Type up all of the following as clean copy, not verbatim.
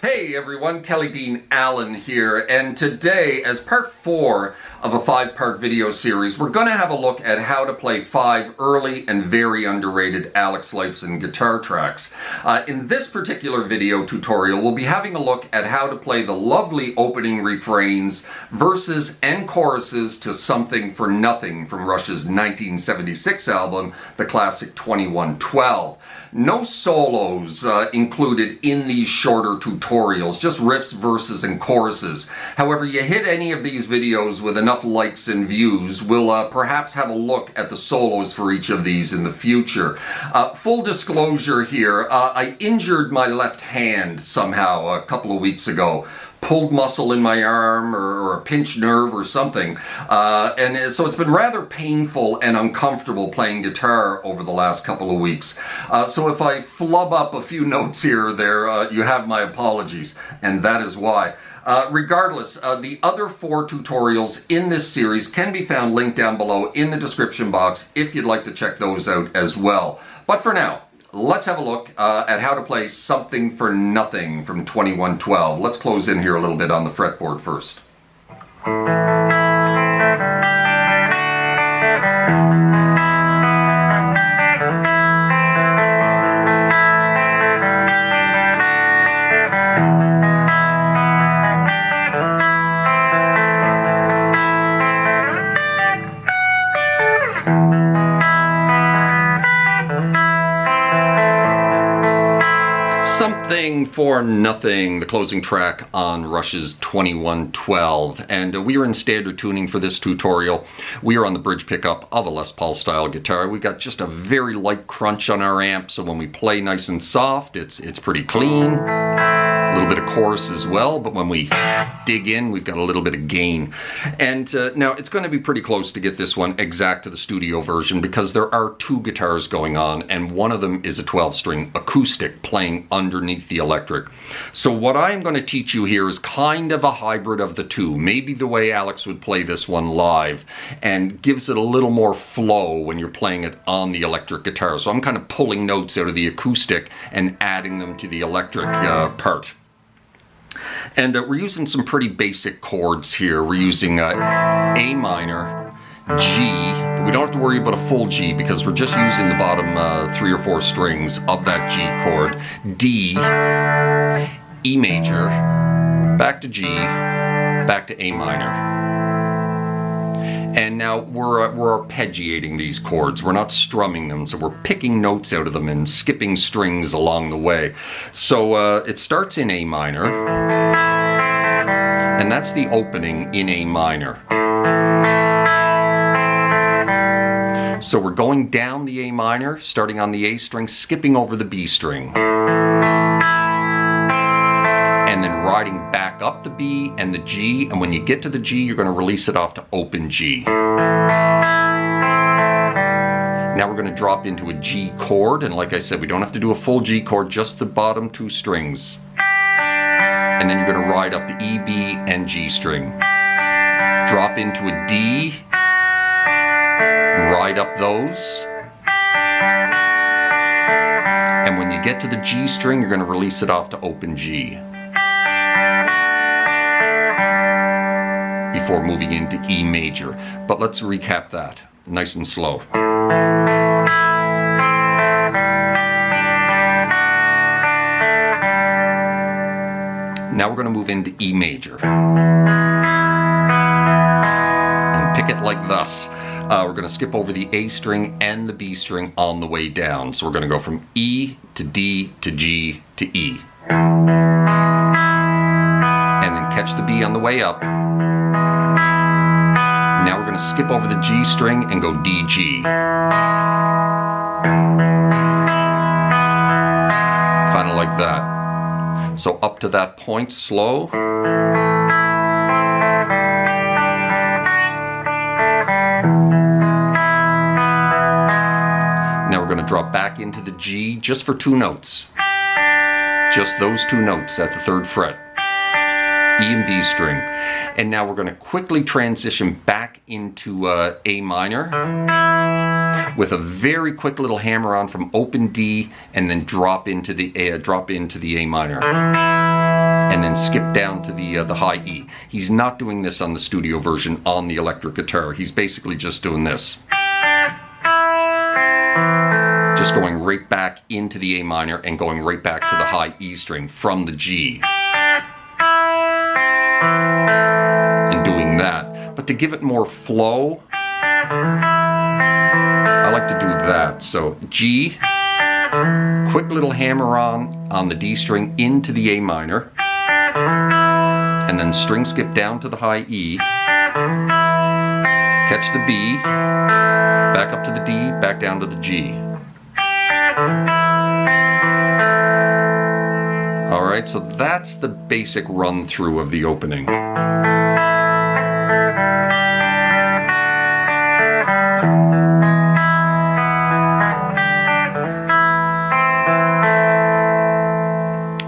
Hey everyone, Kelly Dean Allen here, and today, as part 4 of a 5-part video series, we're going to have a look at how to play 5 early and very underrated Alex Lifeson guitar tracks. In this particular video tutorial, we'll be having a look at how to play the lovely opening refrains, verses, and choruses to Something for Nothing from Rush's 1976 album, the classic 2112. No solos included in these shorter tutorials, just riffs, verses, and choruses. However, you hit any of these videos with enough likes and views, we'll perhaps have a look at the solos for each of these in the future. Full disclosure here, I injured my left hand somehow a couple of weeks ago. Pulled muscle in my arm or a pinched nerve or something. And so it's been rather painful and uncomfortable playing guitar over the last couple of weeks. So if I flub up a few notes here or there, you have my apologies, and that is why. Regardless, the other 4 tutorials in this series can be found linked down below in the description box if you'd like to check those out as well. But for now, let's have a look at how to play Something for Nothing from 2112. Let's close in here a little bit on the fretboard first. Something for Nothing, the closing track on Rush's 2112. And we are in standard tuning for this tutorial. We are on the bridge pickup of a Les Paul style guitar. We've got just a very light crunch on our amp, so when we play nice and soft, it's pretty clean. A little bit of chorus as well, but when we dig in, we've got a little bit of gain. And now it's going to be pretty close to get this one exact to the studio version because there are 2 guitars going on, and one of them is a 12-string acoustic playing underneath the electric. So what I'm going to teach you here is kind of a hybrid of the 2, maybe the way Alex would play this one live, and gives it a little more flow when you're playing it on the electric guitar. So I'm kind of pulling notes out of the acoustic and adding them to the electric part. And we're using some pretty basic chords here. We're using A minor, G. We don't have to worry about a full G because we're just using the bottom 3 or 4 strings of that G chord. D, E major, back to G, back to A minor. And now we're arpeggiating these chords. We're not strumming them, so we're picking notes out of them and skipping strings along the way. So it starts in A minor, and that's the opening in A minor. So we're going down the A minor, starting on the A string, skipping over the B string. And then riding back up the B and the G, and when you get to the G, you're going to release it off to open G. Now we're going to drop into a G chord, and like I said, we don't have to do a full G chord, just the bottom 2 strings. And then you're going to ride up the E, B, and G string. Drop into a D, ride up those. And when you get to the G string, you're going to release it off to open G. Before moving into E major. But let's recap that nice and slow. Now we're going to move into E major. And pick it like thus. We're going to skip over the A string and the B string on the way down. So we're going to go from E to D to G to E. And then catch the B on the way up. Now we're going to skip over the G string and go D, G. Kind of like that. So up to that point, slow. Now we're going to drop back into the G just for 2 notes. Just those 2 notes at the 3rd fret. E and B string. And now we're going to quickly transition back into A minor with a very quick little hammer on from open D and then drop into the A minor. and then skip down to the high E. He's not doing this on the studio version on the electric guitar. He's basically just doing this. Just going right back into the A minor and going right back to the high E string from the G. And doing that. But to give it more flow, I like to do that. So G, quick little hammer on the D string into the A minor, and then string skip down to the high E, catch the B, back up to the D, back down to the G. Alright, so that's the basic run through of the opening.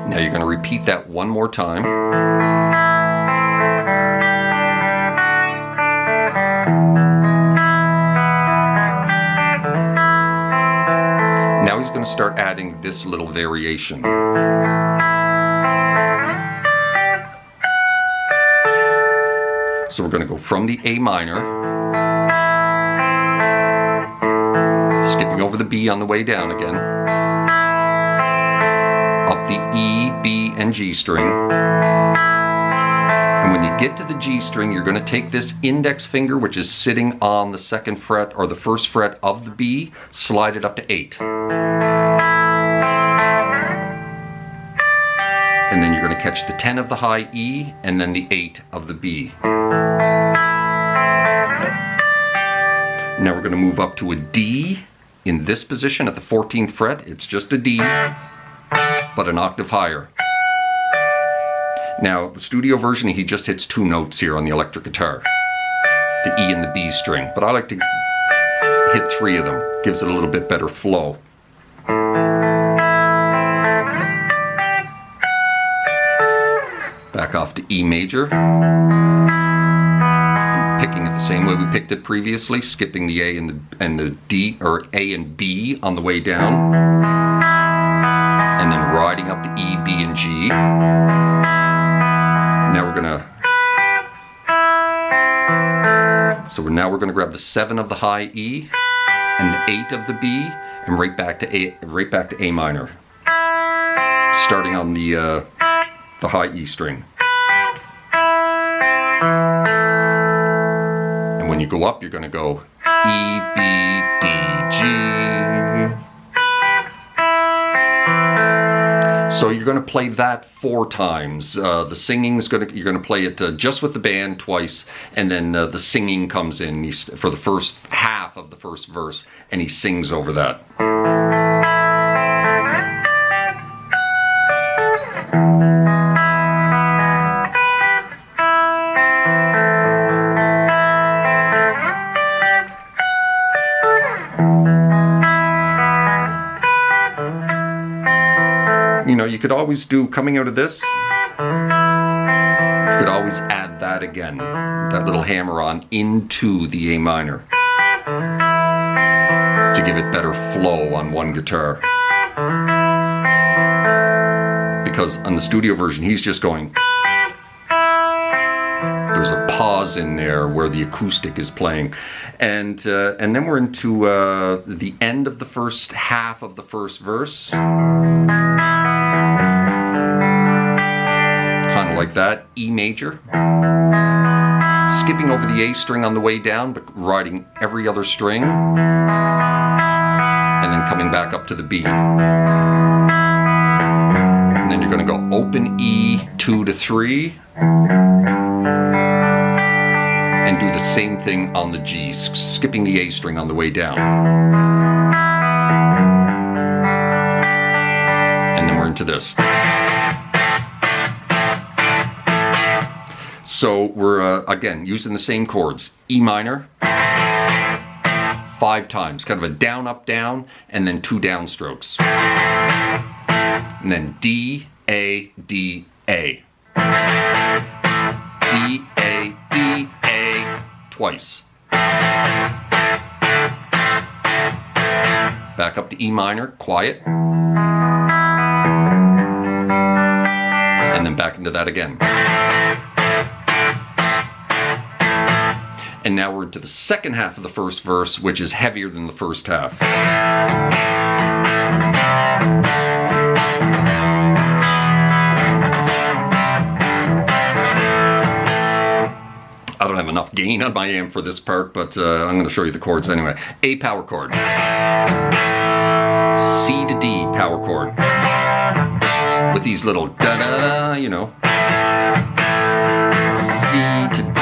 Now you're going to repeat that one more time. Now he's going to start adding this little variation. So we're going to go from the A minor, skipping over the B on the way down again, up the E, B, and G string. And when you get to the G string, you're going to take this index finger, which is sitting on the second fret or the first fret of the B, slide it up to 8. And then you're going to catch the 10 of the high E and then the 8 of the B. Now we're going to move up to a D in this position at the 14th fret. It's just a D, but an octave higher. Now, the studio version, he just hits 2 notes here on the electric guitar. The E and the B string. But I like to hit 3 of them. Gives it a little bit better flow. Back off to E major. Picking it the same way we picked it previously, skipping the A and the D, or A and B on the way down. And then riding up to E, B, and G. Now we're gonna, now we're gonna grab the 7 of the high E and the 8 of the B, and right back to A minor, starting on the high E string. And when you go up, you're gonna go E, B, D, G. So you're going to play that 4 times. The singing's you're going to play it just with the band twice, and then the singing comes in for the first half of the first verse, and he sings over that. You know, you could always do, coming out of this, you could always add that again, that little hammer on into the A minor to give it better flow on one guitar. Because on the studio version, he's just going, there's a pause in there where the acoustic is playing. And then we're into the end of the first half of the first verse. Kind of like that, E major. Skipping over the A string on the way down, but riding every other string. And then coming back up to the B. And then you're going to go open E, 2 to 3. And do the same thing on the G, skipping the A string on the way down. And then we're into this. So we're, again, using the same chords. E minor, 5 times. Kind of a down, up, down, and then 2 downstrokes. And then D, A, D, A. D, A, D, A, twice. Back up to E minor, quiet. And and then back into that again. And now we're into the second half of the first verse, which is heavier than the first half. I don't have enough gain on my amp for this part, but I'm going to show you the chords anyway. A power chord. C to D power chord. With these little da-da-da, you know. C to D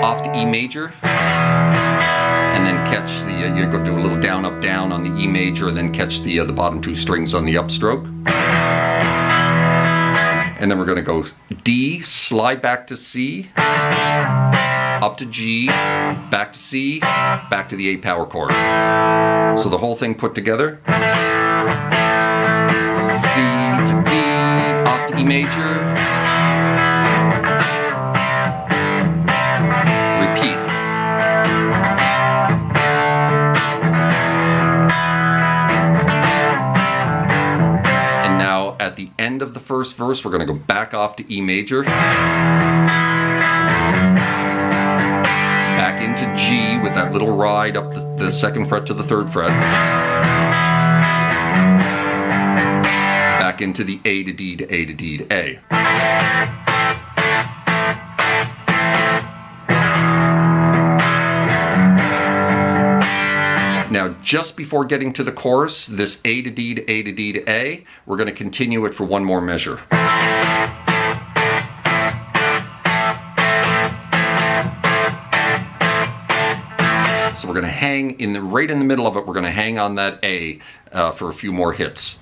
off to E major. And then catch the, you go do a little down, up, down on the E major, and then catch the bottom two strings on the upstroke. And then we're going to go D, slide back to C, up to G, back to C, back to the A power chord. So the whole thing put together. C to D, off to E major. Repeat. And now at the end of the first verse, we're going to go back off to E major. Back into G with that little ride up the second fret to the third fret. Back into the A to D to A to D to A. Now, just before getting to the chorus, this A to D to A to D to A, we're going to continue it for one more measure. So we're going to hang right in the middle of it. We're going to hang on that A for a few more hits.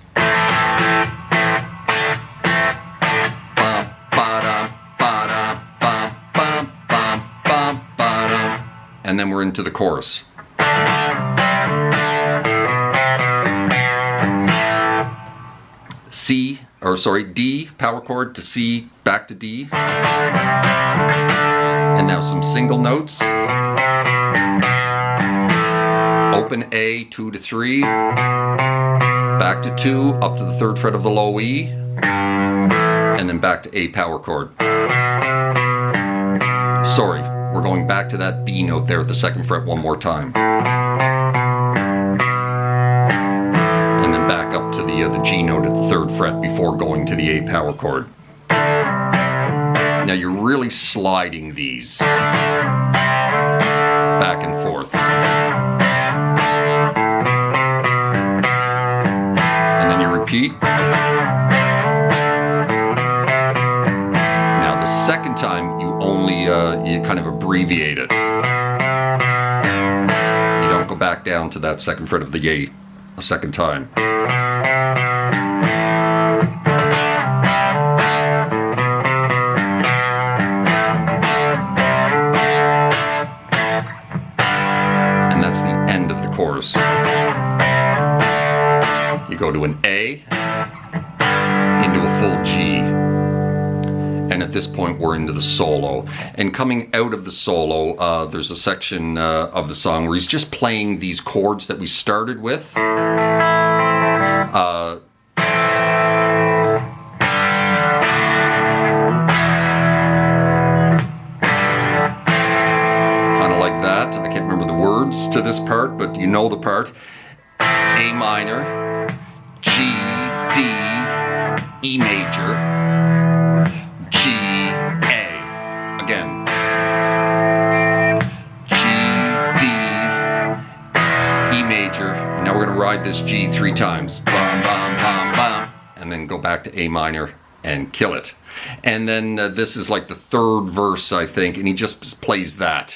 And then we're into the chorus. D power chord to C, back to D. And now some single notes. Open A, 2 to 3, back to 2, up to the third fret of the low E, and then back to A power chord. Sorry, we're going back to that B note there at the second fret one more time. And then back up to the G note at the third fret before going to the A power chord. Now you're really sliding these back and forth. Repeat. Now the second time you only you kind of abbreviate it. You don't go back down to that second fret of the A a second time. And that's the end of the chorus. You go to an A, into a full G, and at this point we're into the solo. And coming out of the solo, there's a section of the song where he's just playing these chords that we started with. Kind of like that. I can't remember the words to this part, but you know the part. A minor, G, D, E major, G, A. Again. G, D, E major. And now we're going to ride this G 3 times. Bum, bum, bum, bum. And then go back to A minor and kill it. And then this is like the third verse, I think, and he just plays that.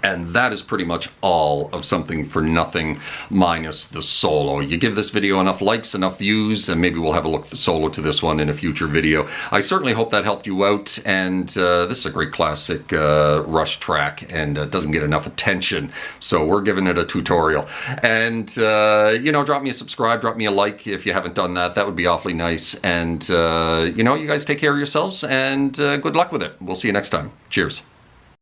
And that is pretty much all of Something for Nothing minus the solo. You give this video enough likes, enough views, and maybe we'll have a look at the solo to this one in a future video. I certainly hope that helped you out, and this is a great classic Rush track, and doesn't get enough attention, so we're giving it a tutorial. And, you know, drop me a subscribe, drop me a like if you haven't done that. That would be awfully nice. And, you know, you guys take care of yourselves, and good luck with it. We'll see you next time. Cheers.